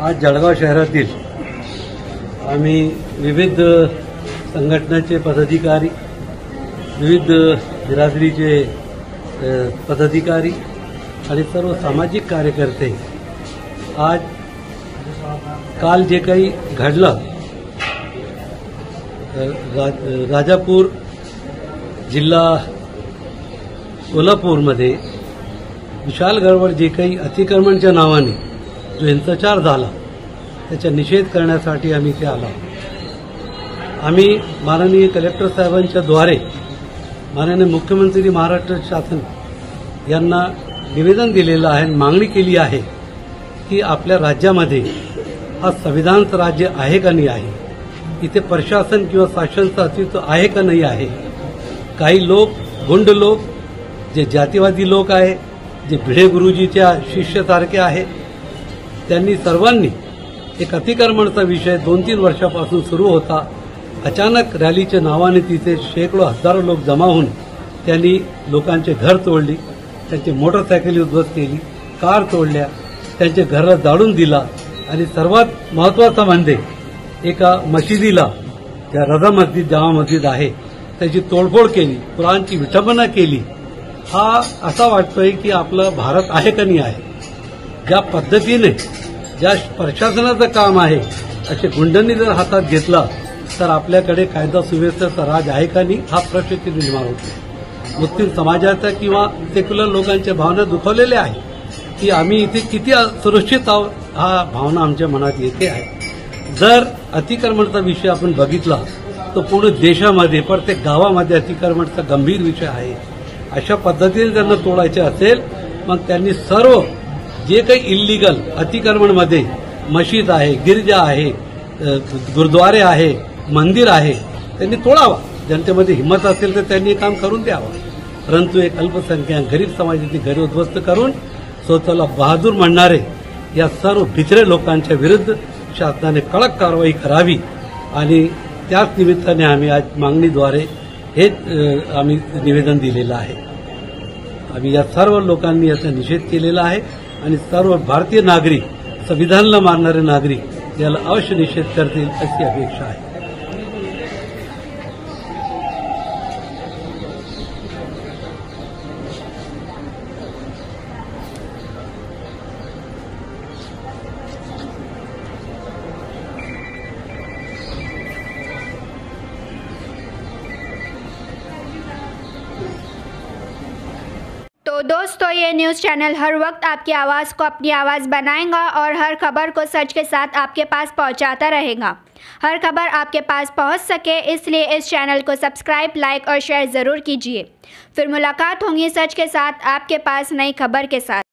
आज जळगाव शहरातील आम्ही विविध संघटनाचे पदाधिकारी, विविध बिरादरीचे पदाधिकारी आणि सर्व सामाजिक कार्यकर्ते आज काल जे काही घडलं राजापूर जिल्हा कोल्हापूरमध्ये विशाल गडवर जे काही अतिक्रमणच्या नावाने जो हिंसाचार झाला त्याचा निषेध करण्यासाठी आम्ही इथे आलो। आम्ही माननीय कलेक्टर साहेबांच्या द्वारे माननीय मुख्यमंत्री महाराष्ट्र शासन यांना निवेदन दिलेलं आहे, मागणी केली आहे की आपल्या राज्यामध्ये हा संविधानाचं राज्य आहे का नाही आहे, इथे प्रशासन किंवा शासनाचं अस्तित्व आहे का नाही आहे। काही लोक गुंड लोक जे जातीवादी लोक आहे, जे भिडे गुरुजीच्या शिष्यासारखे आहे, त्यांनी सर्वांनी एक अतिक्रमणाचा विषय 2-3 वर्षापासून सुरू होता। अचानक रॅलीच्या नावाने तिथे शेकडो हजारो लोक जमा होऊन त्यांनी लोकांचे घर तोडली, त्यांची मोटरसायकल उद्ध्वस्त केली, कार तोडल्या, त्यांच्या घराला जाळून दिला आणि सर्वात महत्त्वाचं म्हणजे एका मशिदीला, ज्या रजा मस्जिद जामा मस्जिद आहे, त्याची तोडफोड केली, कुराणची विटंबना केली। हा असा वाटतोय की आपलं भारत आहे का नाही आहे। ज्या पद्धतीने ज्या प्रशासनाचं काम आहे असे गुंडांनी जर हातात घेतला तर आपल्याकडे कायदा सुव्यवस्थेचा राज आहे का नाही हा प्रश्न निर्माण होतो। मुस्लिम समाजाचा किंवा सेक्युलर लोकांच्या भावना दुखावलेल्या आहे की आम्ही इथे किती सुरक्षित आहोत, हा भावना आमच्या मनात येते आहे। जर अतिक्रमणाचा विषय आपण बघितला तर पूर्ण देशामध्ये प्रत्येक गावामध्ये अतिक्रमणाचा गंभीर विषय आहे। अशा पद्धतीने त्यांना तोडायचे असेल मग त्यांनी सर्व जे काही इल्लीगल अतिक्रमणमध्ये मशीद आहे, गिरजा आहे, गुरुद्वारे आहे, मंदिर आहे, त्यांनी तोडावा। जनतेमध्ये हिंमत असेल तर त्यांनी काम करून द्यावं, परंतु एक अल्पसंख्याक गरीब समाजाची घरे उद्ध्वस्त करून स्वतःला बहादूर म्हणणारे या सर्व भित्रे लोकांच्या विरुद्ध शासनाने कडक कारवाई करावी आणि त्याच निमित्ताने आम्ही आज मागणीद्वारे हे आम्ही निवेदन दिलेलं आहे। आम्ही या सर्व लोकांनी याचा निषेध केलेला आहे आणि सर्व भारतीय नागरिक, संविधानाला मानणारे नागरिक याला अवश्य निषेध करतील अशी अपेक्षा आहे। तो दोस्तों, ये न्यूज़ चैनल हर वक्त आपकी आवाज़ को अपनी आवाज़ बनाएगा और हर खबर को सच के साथ आपके पास पहुंचाता रहेगा। हर खबर आपके पास पहुंच सके इसलिए इस चैनल को सब्सक्राइब, लाइक और शेयर ज़रूर कीजिए। फिर मुलाकात होगी सच के साथ आपके पास नई खबर के साथ।